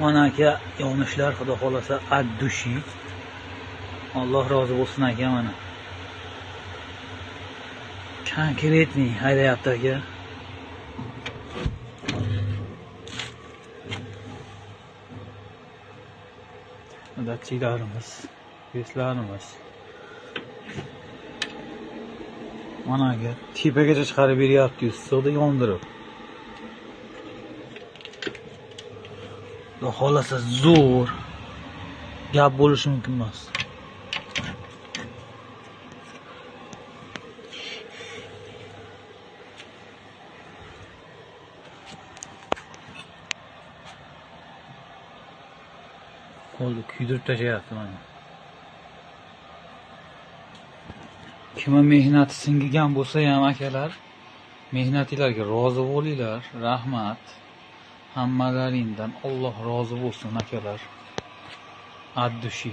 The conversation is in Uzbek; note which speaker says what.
Speaker 1: Mana aka yonishlar xudo xolasa ad-dushi. Alloh rozi bo'lsin aka mana. Konkretniy haydayapti aka. Datchilarimiz, beslarimiz. Mana aka tepagacha chiqarib beryapti, issiqda yondirib. Xudo xolasa zo'r gap bo'lishi mumkin emas. Qo'lni kuydirib tashlayapti mana. Kimga mehnati singigan bo'lsa ham akalar, mehnatinglarga rozi bo'linglar. Rahmat. Hammalaringdan Alloh rozi bo'lsin akalar. Ad-dushi.